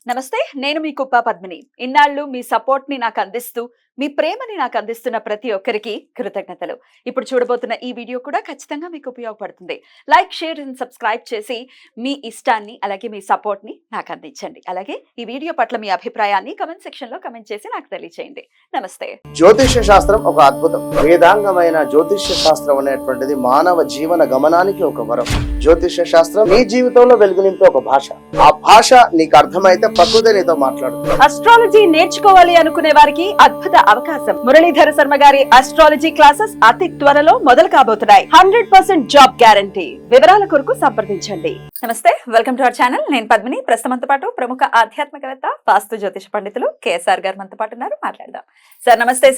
నమస్తే, నేను మీ కుప్ప పద్మిని. ఇన్నాళ్ళు మీ సపోర్ట్ ని నాకు అందిస్తూ, మీ ప్రేమని నాకు అందిస్తున్న ప్రతి ఒక్కరికి కృతజ్ఞతలు. ఇప్పుడు చూడబోతున్న ఈ వీడియో కూడా ఖచ్చితంగా మీకు ఉపయోగపడుతుంది. లైక్, షేర్ అండ్ సబ్స్క్రైబ్ చేసి మీ ఇష్టాన్ని అలాగే మీ సపోర్ట్ ని నాకు అందించండి. అలాగే ఈ వీడియో పట్ల మీ అభిప్రాయాన్ని కమెంట్ సెక్షన్ లో కమెంట్ చేసి నాకు తెలియజేయండి. నమస్తే. జ్యోతిష్య శాస్త్రం ఒక అద్భుతం. వేదాంగమైన జ్యోతిష్య శాస్త్రం అనేటువంటిది మానవ జీవన గమనానికి ఒక వరం. జ్యోతిష్య శాస్త్రం నీ జీవితంలో వెలుగునింపే ఒక భాష. ఆ భాష నీకు అర్థమైతే ప్రకృతి నీతో మాట్లాడుతుంది. అస్ట్రాలజీ నేర్చుకోవాలి అనుకునే వారికి అద్భుత అవకాశం. మురళీధర శర్మ గారి అస్ట్రాలజీ క్లాసెస్ అతి త్వరలో మొదలు కాబోతున్నాయి. 100% జాబ్ గ్యారంటీ. వివరాల కొరకు సంప్రదించండి. నమస్తే, వెల్కమ్ టు అవర్ ఛానల్. నేను పద్మిని. ప్రస్తుతంతో పాటు ప్రముఖ ఆధ్యాత్మికవేత్త, వాస్తు జ్యోతిష పండితులు కేఎస్ఆర్ గారు మనతో పాటు ఉన్నారు. మాట్లాడదాం. సార్ నమస్తే.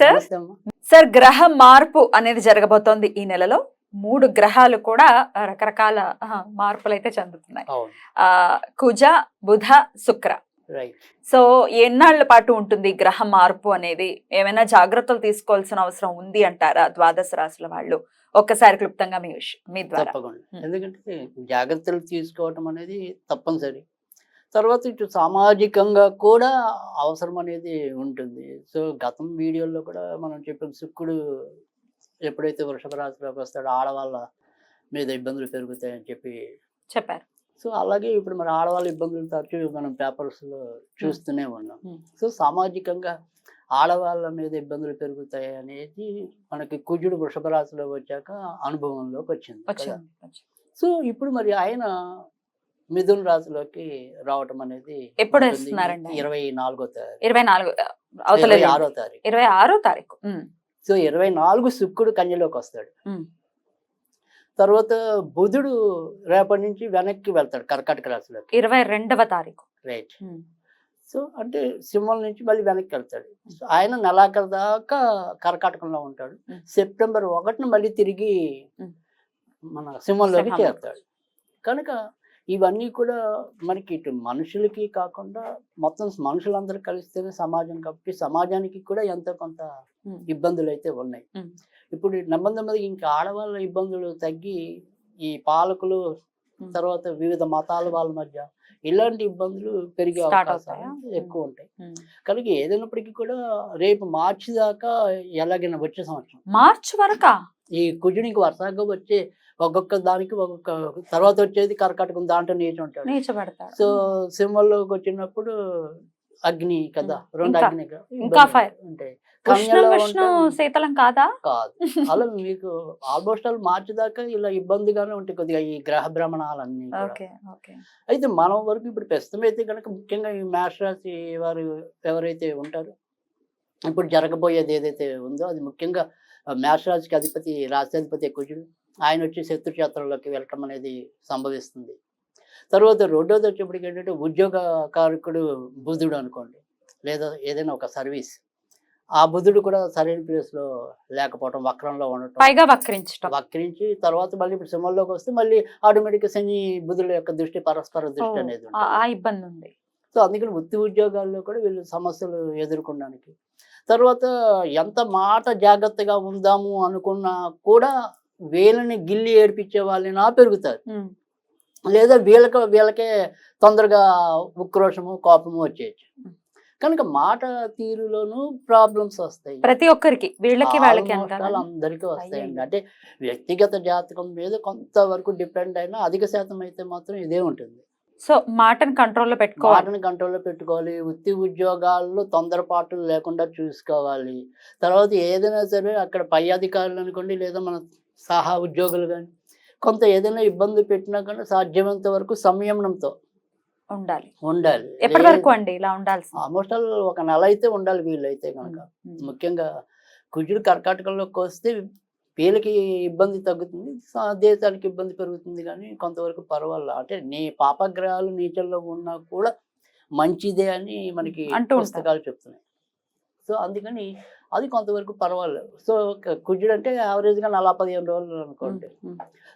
సార్ గ్రహ మార్పు అనేది జరగబోతోంది ఈ నెలలో. 3 గ్రహాలు కూడా రకరకాల మార్పులు అయితే చెందుతున్నాయి. కుజ, బుధ, శుక్ర. సో ఎన్నాళ్ల పాటు ఉంటుంది గ్రహ మార్పు అనేది? ఏమైనా జాగ్రత్తలు తీసుకోవాల్సిన అవసరం ఉంది అంటారా ద్వాదశ రాశుల వాళ్ళు? ఒక్కసారి క్లుప్తంగా మీ ద్వారా. ఎందుకంటే జాగ్రత్తలు తీసుకోవటం అనేది తప్పనిసరి. తర్వాత ఇటు సామాజికంగా కూడా అవసరం అనేది ఉంటుంది. సో గతం వీడియోల్లో కూడా మనం చెప్పిన శుక్రుడు ఎప్పుడైతే వృషభ రాశిలోకి వస్తాడో ఆడవాళ్ళ మీద ఇబ్బందులు పెరుగుతాయని చెప్పారు. సో అలాగే ఇప్పుడు మన ఆడవాళ్ళ ఇబ్బందులు తరచూ మనం పేపర్స్లో చూస్తూనే ఉన్నాం. సో సామాజికంగా ఆడవాళ్ళ మీద ఇబ్బందులు పెరుగుతాయి అనేది మనకి కుజుడు వృషభ రాశిలో వచ్చాక అనుభవంలోకి వచ్చింది. సో ఇప్పుడు మరి ఆయన మిథున రాశిలోకి రావటం అనేది ఎప్పుడు వస్తున్నారండి? 24వ తారీఖు. 26వ తారీఖు. సో 24 శుక్రుడు కన్యలోకి వస్తాడు. తర్వాత బుధుడు రేపటి నుంచి వెనక్కి వెళ్తాడు కర్కాటక రాశిలోకి 22వ తారీఖు. రైట్. సో అంటే సింహం నుంచి మళ్ళీ వెనక్కి వెళ్తాడు. సో ఆయన నెలాఖరు దాకా కర్కాటకంలో ఉంటాడు. సెప్టెంబర్ 1న మళ్ళీ తిరిగి మన సింహంలోకి చేరుతాడు. కనుక ఇవన్నీ కూడా మనకి ఇటు మనుషులకి కాకుండా మొత్తం మనుషులందరూ కలిస్తేనే సమాజం, కాబట్టి సమాజానికి కూడా ఎంతో కొంత ఇబ్బందులు అయితే ఉన్నాయి. ఇప్పుడు నెమ్మది ఇంకా ఆడవాళ్ళ ఇబ్బందులు తగ్గి ఈ పాలకులు తర్వాత వివిధ మతాల వాళ్ళ మధ్య ఇలాంటి ఇబ్బందులు పెరిగే అవకాశాలు ఎక్కువ ఉంటాయి. కనుక ఏదైనప్పటికీ కూడా రేపు మార్చి దాకా ఎలాగైనా వచ్చే సంవత్సరం మార్చి వరకా ఈ కుజునికి వరుసగా వచ్చే ఒక్కొక్క దానికి ఒక్కొక్క తర్వాత వచ్చేది కర్కాటకం, దాంట్లో నీచ ఉంటాడు. సో సింహంలోకి వచ్చినప్పుడు అగ్ని కదా, 2 అగ్ని ఉంటాయి. శీతలం కాదా? కాదు. అలా మీకు ఆల్మోస్ట్ ఆల్ మార్చి దాకా ఇలా ఇబ్బందిగానే ఉంటాయి కొద్దిగా ఈ గ్రహ భ్రమణాలన్నీ. అయితే మనం వరకు ఇప్పుడు ప్రస్తుతం అయితే కనుక ముఖ్యంగా ఈ మేష రాశి వారు ఎవరైతే ఉంటారో ఇప్పుడు జరగబోయేది ఏదైతే ఉందో అది ముఖ్యంగా మేషరాశికి అధిపతి, రాష్ట్రాధిపతి కుజుడు. ఆయన వచ్చి శత్రు క్షేత్రంలోకి వెళ్ళటం అనేది సంభవిస్తుంది. తర్వాత రెండోది వచ్చేప్పటికి ఏంటంటే ఉద్యోగకారకుడు బుధుడు అనుకోండి, లేదా ఏదైనా ఒక సర్వీస్, ఆ బుధుడు కూడా సరైన ప్లేస్లో లేకపోవటం, వక్రంలో ఉండటం, పైగా వక్రించి తర్వాత మళ్ళీ ఇప్పుడు సింహంలోకి వస్తే మళ్ళీ ఆటోమేటిక్గా శని బుధుల యొక్క దృష్టి, పరస్పర దృష్టి అనేది ఇబ్బంది ఉంది. సో అందుకని వృత్తి ఉద్యోగాల్లో కూడా వీళ్ళు సమస్యలు ఎదుర్కొనడానికి. తర్వాత ఎంత మాట జాగ్రత్తగా ఉందాము అనుకున్నా కూడా వీళ్ళని గిల్లి ఏడిపించే వాళ్ళని పెరుగుతారు, లేదా వీళ్ళకే తొందరగా ఉక్రోషము, కోపము వచ్చేయచ్చు. కనుక మాట తీరులోనూ ప్రాబ్లమ్స్ వస్తాయి ప్రతి ఒక్కరికి, వాళ్ళకి అందరికీ వస్తాయండి. అంటే వ్యక్తిగత జాతకం మీద కొంతవరకు డిపెండ్ అయినా అధిక శాతం అయితే మాత్రం ఇదే ఉంటుంది. సో మాటను కంట్రోల్లో పెట్టుకోవాలి. వృత్తి ఉద్యోగాల్లో తొందరపాట్లు లేకుండా చూసుకోవాలి. తర్వాత ఏదైనా సరే అక్కడ పై అధికారులు అనుకోండి, లేదా మన సహా ఉద్యోగులు కానీ కొంత ఏదైనా ఇబ్బంది పెట్టినా కానీ సాధ్యమైనంత వరకు సంయమనంతో ఉండాలి. ఎప్పటి వరకు అండి ఇలా ఉండాలి? ఆల్మోస్ట్ ఆల్ 1 నెల అయితే ఉండాలి వీళ్ళైతే కనుక. ముఖ్యంగా కుజుడు కర్కాటకంలోకి వస్తే వీళ్ళకి ఇబ్బంది తగ్గుతుంది, దేశానికి ఇబ్బంది పెరుగుతుంది, కానీ కొంతవరకు పర్వాలేదు. అంటే నీ పాపగ్రహాలు నీచల్లో ఉన్నా కూడా మంచిదే అని మనకి పుస్తకాలు చెప్తున్నాయి. సో అందుకని అది కొంతవరకు పర్వాలేదు. సో కుజుడు అంటే యావరేజ్గా 40-15 రోజులు అనుకోండి.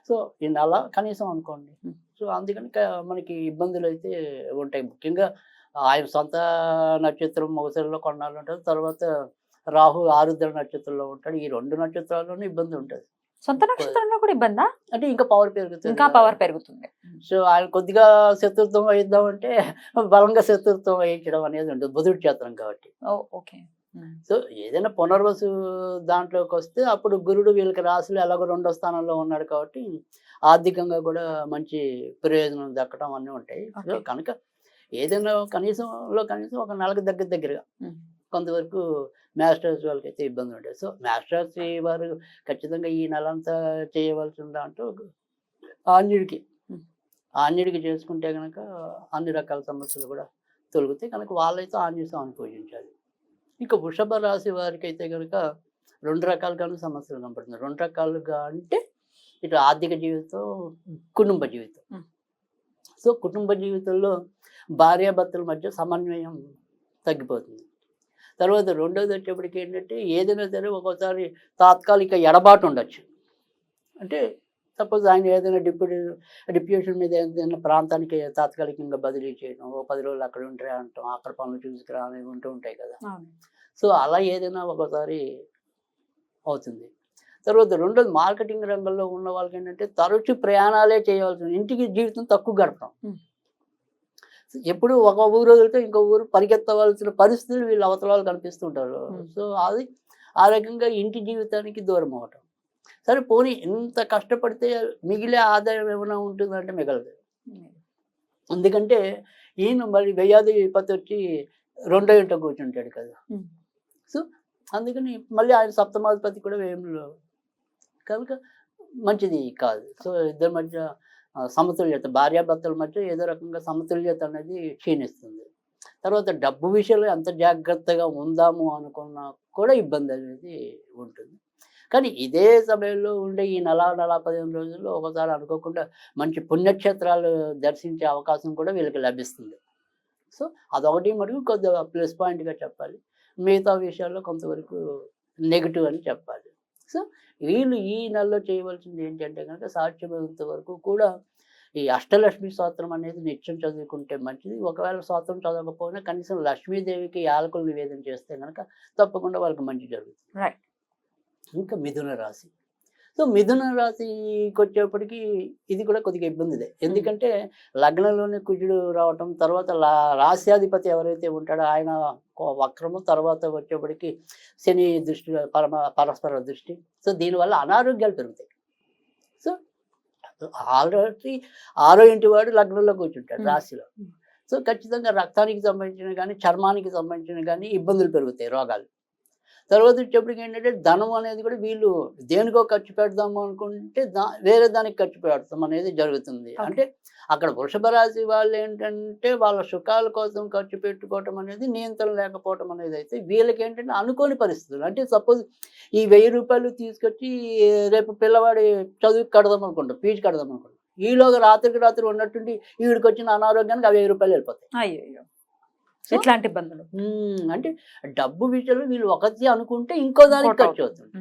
సో ఈ నెల కనీసం అనుకోండి. సో అందుకని మనకి ఇబ్బందులు అయితే ఉంటాయి. ముఖ్యంగా ఆయన సొంత నక్షత్రం మొగసరిలో కొన్నాళ్ళు ఉంటుంది. తర్వాత రాహు ఆరుద్ర నక్షత్రంలో ఉంటాడు. ఈ 2 నక్షత్రాల్లోనూ ఇబ్బంది ఉంటుంది. సొంత నక్షత్రంలో కూడా ఇబ్బందా? అంటే ఇంకా పవర్ పెరుగుతుంది ఇంకా కదా. పవర్ పెరుగుతుంది. సో ఆయన కొద్దిగా శత్రుత్వం వహిద్దామంటే బలంగా శత్రుత్వం వహించడం అనేది ఉంటుంది బుధుడి క్షేత్రం కాబట్టి. ఓకే. సో ఏదైనా పునర్వసు దాంట్లోకి వస్తే అప్పుడు గురుడు వీళ్ళకి రాశులు ఎలాగో 2వ స్థానంలో ఉన్నాడు కాబట్టి ఆర్థికంగా కూడా మంచి ప్రయోజనం దక్కడం అన్నీ ఉంటాయి. So Okay. కనుక ఏదైనా కనీసం ఒక నెలకు దగ్గరగా కొంతవరకు మాస్టర్స్ వాళ్ళకైతే ఇబ్బంది ఉంటుంది. సో మాస్టర్స్ వారు ఖచ్చితంగా ఈ నెలంతా చేయవలసిన దాంట్లో ఆంజనేయుడికి చేసుకుంటే కనుక అన్ని రకాల సమస్యలు కూడా తొలగుతాయి. కనుక వాళ్ళైతే ఆంజనేయ స్వామిని పూజించాలి. ఇక వృషభ రాశి వారికి అయితే కనుక 2 రకాలుగాను సమస్యలు కనపడుతుంది. 2 రకాలుగా అంటే ఇటు ఆర్థిక జీవితం, కుటుంబ జీవితం. సో కుటుంబ జీవితంలో భార్యాభర్తల మధ్య సమన్వయం తగ్గిపోతుంది. తర్వాత రెండోది వచ్చేప్పటికి ఏంటంటే ఏదైనా సరే ఒక్కోసారి తాత్కాలిక ఎడబాటు ఉండొచ్చు. అంటే సపోజ్ ఆయన ఏదైనా డిప్యూషన్ మీద ఏదైనా ప్రాంతానికి తాత్కాలికంగా బదిలీ చేయడం, 10 రోజులు అక్కడ ఉంటే అంటాం, అక్కడ పనులు చూసుకురా అనేవి ఉంటూ ఉంటాయి కదా. సో అలా ఏదైనా ఒకసారి అవుతుంది. తర్వాత రెండోది మార్కెటింగ్ రంగంలో ఉన్న వాళ్ళకి ఏంటంటే తరచు ప్రయాణాలే చేయవలసి, ఇంటికి జీవితం తక్కువ గడపడం. ఎప్పుడు ఒక ఊరు వదిలితే ఇంకో ఊరు పరిగెత్తవలసిన పరిస్థితులు వీళ్ళు అవతలాలు కనిపిస్తుంటారు. సో అది ఆ రకంగా ఇంటి జీవితానికి దూరం అవ్వటం. సరే పోనీ ఇంత కష్టపడితే మిగిలే ఆదాయం ఏమైనా ఉంటుందంటే మిగలదు. ఎందుకంటే ఈయన మరి వ్యయాధిపతి వచ్చి 2వ ఇంట కూర్చుంటాడు కదా. సో అందుకని మళ్ళీ ఆయన సప్తమాధిపతి కూడా వ్యయంలో కనుక మంచిది కాదు. సో ఇద్దరి మధ్య సమతుల్యత, భార్యాభర్తల మధ్య ఏదో రకంగా సమతుల్యత అనేది క్షీణిస్తుంది. తర్వాత డబ్బు విషయంలో ఎంత జాగ్రత్తగా ఉందాము అనుకున్నా కూడా ఇబ్బంది అనేది ఉంటుంది. కానీ ఇదే సమయంలో ఉండే ఈ 15 రోజుల్లో ఒకసారి అనుకోకుండా మంచి పుణ్యక్షేత్రాలు దర్శించే అవకాశం కూడా వీళ్ళకి లభిస్తుంది. సో అదొకటి మటుకు కొద్దిగా ప్లస్ పాయింట్గా చెప్పాలి. మిగతా విషయాల్లో కొంతవరకు నెగిటివ్ అని చెప్పాలి. సో వీళ్ళు ఈ నెలలో చేయవలసింది ఏంటంటే కనుక సాధ్యమైనంత వరకు కూడా ఈ అష్టలక్ష్మి స్తోత్రం అనేది నిత్యం చదువుకుంటే మంచిది. ఒకవేళ స్తోత్రం చదవకపోయినా కనీసం లక్ష్మీదేవికి యాలకులు నివేదన చేస్తే కనుక తప్పకుండా వాళ్ళకి మంచి జరుగుతుంది. రైట్. ఇంకా మిథున రాశి. సో మిథున రాశికి వచ్చేప్పటికి ఇది కూడా కొద్దిగా ఇబ్బందిదే. ఎందుకంటే లగ్నంలోనే కుజుడు రావటం, తర్వాత రాశ్యాధిపతి ఎవరైతే ఉంటాడో ఆయన వక్రము, తర్వాత వచ్చేప్పటికి శని దృష్టి, పరస్పర దృష్టి. సో దీనివల్ల అనారోగ్యాలు పెరుగుతాయి. సో ఆల్రెడీ 6వ ఇంటి వాడు లగ్నంలో కూర్చుంటాడు రాశిలో. సో ఖచ్చితంగా రక్తానికి సంబంధించిన కానీ చర్మానికి సంబంధించిన కానీ ఇబ్బందులు పెరుగుతాయి, రోగాలు. తర్వాత వచ్చేప్పటికి ఏంటంటే ధనం అనేది కూడా వీళ్ళు దేనికో ఖర్చు పెడదాము అనుకుంటే వేరే దానికి ఖర్చు పెడతాం అనేది జరుగుతుంది. అంటే అక్కడ వృషభ రాశి వాళ్ళు ఏంటంటే వాళ్ళ సుఖాల కోసం ఖర్చు పెట్టుకోవటం అనేది నియంత్రణ లేకపోవటం అనేది అయితే వీళ్ళకి ఏంటంటే అనుకోని పరిస్థితులు. అంటే సపోజ్ ఈ 1000 రూపాయలు తీసుకొచ్చి రేపు పిల్లవాడి చదువుకి కడదాం అనుకుంటాం, ఫీజు కడదాం అనుకుంటాం. ఈలోగా రాత్రికి రాత్రి ఉన్నట్టుండి ఈవిడికి వచ్చిన అనారోగ్యానికి ఆ 1000 రూపాయలు వెళ్ళిపోతాయి. అయ్యో, ఎట్లాంటి ఇబ్బందులు. అంటే డబ్బు విషయంలో వీళ్ళు ఒకటి అనుకుంటే ఇంకో దానికి ఖర్చు అవుతుంది.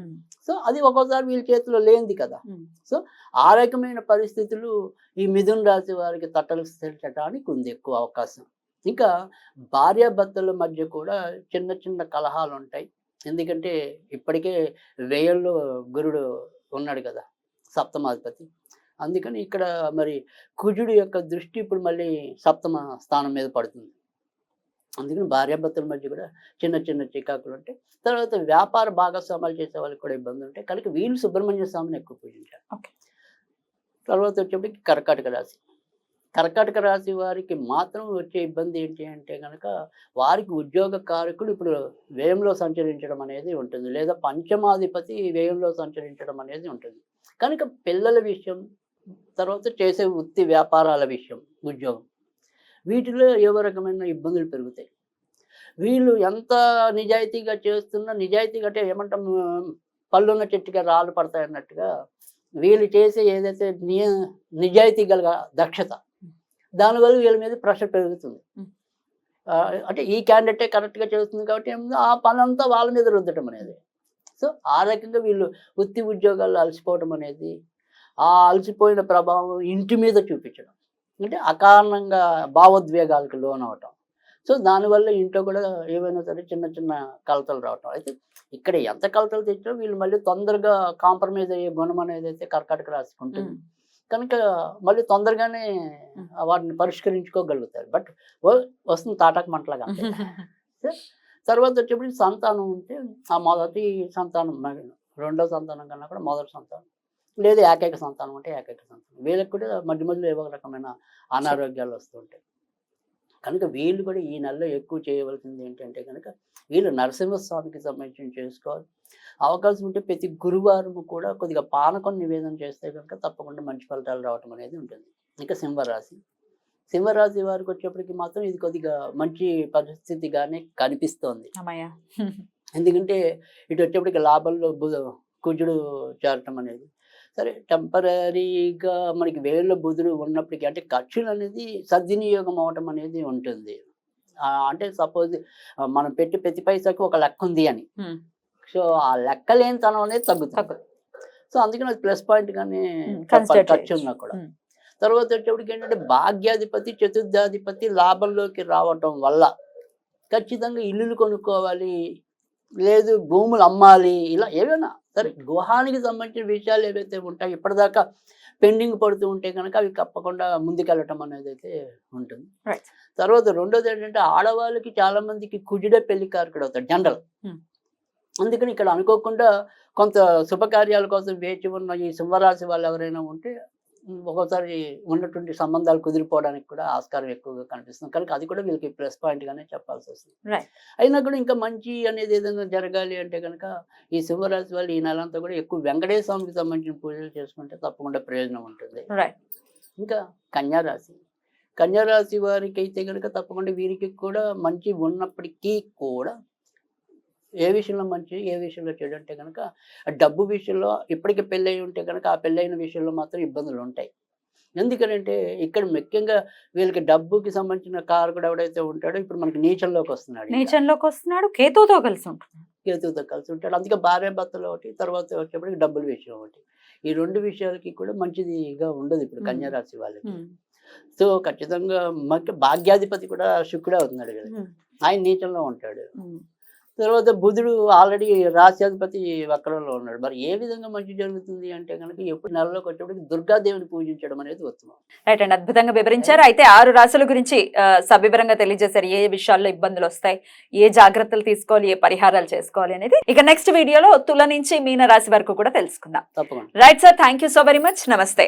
సో అది ఒక్కోసారి వీళ్ళ చేతిలో లేనిది కదా. సో ఆ రకమైన పరిస్థితులు ఈ మిథున రాశి వారికి తట్టడానికి ఉంది ఎక్కువ అవకాశం. ఇంకా భార్యాభర్తల మధ్య కూడా చిన్న చిన్న కలహాలు ఉంటాయి. ఎందుకంటే ఇప్పటికే వ్యయంలో గురుడు ఉన్నాడు కదా, సప్తమాధిపతి. అందుకని ఇక్కడ మరి కుజుడు యొక్క దృష్టి ఇప్పుడు మళ్ళీ సప్తమ స్థానం మీద పడుతుంది. అందుకని భార్యాభర్తల మధ్య కూడా చిన్న చిన్న చికాకులు ఉంటాయి. తర్వాత వ్యాపార భాగస్వామ్యాలు చేసే వాళ్ళకి కూడా ఇబ్బందులు ఉంటాయి. కనుక వీళ్ళు సుబ్రహ్మణ్య స్వామిని ఎక్కువ పూజించారు. తర్వాత వచ్చేప్పటికి కర్కాటక రాశి. కర్కాటక రాశి వారికి మాత్రం వచ్చే ఇబ్బంది ఏంటి అంటే కనుక వారికి ఉద్యోగ కారకుడు ఇప్పుడు వ్యయంలో సంచరించడం అనేది ఉంటుంది, లేదా పంచమాధిపతి వ్యయంలో సంచరించడం అనేది ఉంటుంది. కనుక పిల్లల విషయం, తర్వాత చేసే వృత్తి వ్యాపారాల విషయం, ఉద్యోగం, వీటిలో ఏవో రకమైన ఇబ్బందులు పెరుగుతాయి. వీళ్ళు ఎంత నిజాయితీగా చేస్తున్నా, నిజాయితీగా అంటే ఏమంటాం, పళ్ళున్న చెట్టుగా రాళ్ళు పడతాయి అన్నట్టుగా వీళ్ళు చేసే ఏదైతే నిజాయితీ గల దక్షత, దానివల్ల వీళ్ళ మీద ప్రెషర్ పెరుగుతుంది. అంటే ఈ క్యాండిడేటే కరెక్ట్గా చేస్తుంది కాబట్టి ఆ పని అంతా వాళ్ళ మీద రుద్దటం అనేది. సో ఆ రకంగా వీళ్ళు వృత్తి ఉద్యోగాల్లో అలసిపోవడం అనేది, ఆ అలసిపోయిన ప్రభావం ఇంటి మీద చూపించడం, అంటే అకారణంగా భావోద్వేగాలకు లోనవటం. సో దానివల్ల ఇంట్లో కూడా ఏవైనా సరే చిన్న చిన్న కలతలు రావటం. అయితే ఇక్కడ ఎంత కలతలు తెచ్చినా వీళ్ళు మళ్ళీ తొందరగా కాంప్రమైజ్ అయ్యే గుణం అనేది అయితే కర్కాటక రాశికి ఉంటుంది కనుక మళ్ళీ తొందరగానే వాటిని పరిష్కరించుకోగలుగుతారు. బట్ వస్తుంది తాటాకు మంటలాగా అంతే. తర్వాత వచ్చేప్పటికి సంతానం ఉంటే ఆ మొదటి సంతానం రెండో సంతానం కన్నా కూడా మొదటి సంతానం లేదు ఏకైక సంతానం అంటే ఏకైక సంతానం. వీళ్ళకి కూడా మధ్య మధ్యలో ఏవో ఒక రకమైన అనారోగ్యాలు వస్తుంటాయి. కనుక వీళ్ళు కూడా ఈ నెలలో ఎక్కువ చేయవలసింది ఏంటంటే కనుక వీళ్ళు నరసింహస్వామికి సంబంధించి చేసుకోవాలి. అవకాశం ఉంటే ప్రతి గురువారం కూడా కొద్దిగా పానకం నివేదన చేస్తే కనుక తప్పకుండా మంచి ఫలితాలు రావటం అనేది ఉంటుంది. ఇంకా సింహరాశి వారికి వచ్చేప్పటికి మాత్రం ఇది కొద్దిగా మంచి పరిస్థితిగానే కనిపిస్తోంది. ఎందుకంటే ఇటు వచ్చేప్పటికి లాభంలో కుజుడు చేరటం అనేది సరే టెంపరీగా మనకి వేళ్ళ బుధుడు ఉన్నప్పటికీ అంటే ఖర్చులు అనేది సద్వినియోగం అవటం అనేది ఉంటుంది. అంటే సపోజ్ మనం పెట్టి ప్రతి పైసాకి ఒక లెక్క ఉంది అని, సో ఆ లెక్క లేనితనం అనేది తగ్గుతుంది. సో అందుకని అది ప్లస్ పాయింట్ గానే ఖర్చు ఉన్నా కూడా. తర్వాత వచ్చేప్పటికి ఏంటంటే భాగ్యాధిపతి చతుర్థాధిపతి లాభంలోకి రావటం వల్ల ఖచ్చితంగా ఇల్లులు కొనుక్కోవాలి, లేదు భూములు అమ్మాలి, ఇలా ఏమైనా సరే గృహానికి సంబంధించిన విషయాలు ఏవైతే ఉంటాయో ఇప్పటిదాకా పెండింగ్ పడుతూ ఉంటే కనుక అవి తప్పకుండా ముందుకెళ్ళటం అనేది అయితే ఉంటుంది. తర్వాత రెండోది ఏంటంటే ఆడవాళ్ళకి చాలా మందికి కుజుడే పెళ్లి కారకుడు అవుతాడు జనరల్. అందుకని ఇక్కడ అనుకోకుండా కొంత శుభకార్యాల కోసం వేచి ఉన్న ఈ సింహరాశి వాళ్ళు ఎవరైనా ఉంటే ఒక్కోసారి ఉన్నటువంటి సంబంధాలు కుదిరిపోవడానికి కూడా ఆస్కారం ఎక్కువగా కనిపిస్తుంది. కనుక అది కూడా వీళ్ళకి ప్లస్ పాయింట్ గానే చెప్పాల్సి వస్తుంది. అయినా కూడా ఇంకా మంచి అనేది ఏదైనా జరగాలి అంటే కనుక ఈ సింహరాశి వాళ్ళు ఈ నెలంతా కూడా ఎక్కువ వెంకటేశ్వర స్వామికి సంబంధించిన పూజలు చేసుకుంటే తప్పకుండా ప్రయోజనం ఉంటుంది. ఇంకా కన్యారాశి వారికి అయితే కనుక తప్పకుండా వీరికి కూడా మంచి ఉన్నప్పటికీ కూడా ఏ విషయంలో మంచి ఏ విషయంలో చెడు అంటే కనుక డబ్బు విషయంలో ఇప్పటికీ పెళ్ళయి ఉంటే కనుక ఆ పెళ్ళైన విషయంలో మాత్రం ఇబ్బందులు ఉంటాయి. ఎందుకంటే ఇక్కడ ముఖ్యంగా వీళ్ళకి డబ్బుకి సంబంధించిన కారకుడు ఎవడైతే ఉంటాడో ఇప్పుడు మనకి నీచంలోకి వస్తున్నాడు, కేతువుతో కలిసి ఉంటాడు. అందుకే భార్య భర్తలు ఒకటి, తర్వాత వచ్చేప్పటికి డబ్బుల విషయం ఒకటి, ఈ రెండు విషయాలకి కూడా మంచిదిగా ఉండదు ఇప్పుడు కన్యారాశి వాళ్ళకి. సో ఖచ్చితంగా మనకి భాగ్యాధిపతి కూడా శుక్రుడే అవుతున్నాడు కదా, ఆయన నీచంలో ఉంటాడు. తర్వాత బుధుడు ఆల్రెడీ రాశ్యాధిపతి వక్రంలో ఉన్నాడు. మరి ఏ విధంగా మంచి జరుగుతుంది అంటే కనుక ఎప్పుడు నెలలోకి వచ్చేప్పటికి దుర్గాదేవిని పూజించడం అనేది ఉత్తమం. రైట్ అండి, అద్భుతంగా వివరించారు. అయితే 6 రాశుల గురించి సవివరంగా తెలియజేశారు. ఏ విషయాల్లో ఇబ్బందులు వస్తాయి, ఏ జాగ్రత్తలు తీసుకోవాలి, ఏ పరిహారాలు చేసుకోవాలి అనేది. ఇక నెక్స్ట్ వీడియోలో తుల నుంచి మీన రాశి వరకు కూడా తెలుసుకుందాం. తప్పకుండా. Right sir, thank you so very much. నమస్తే.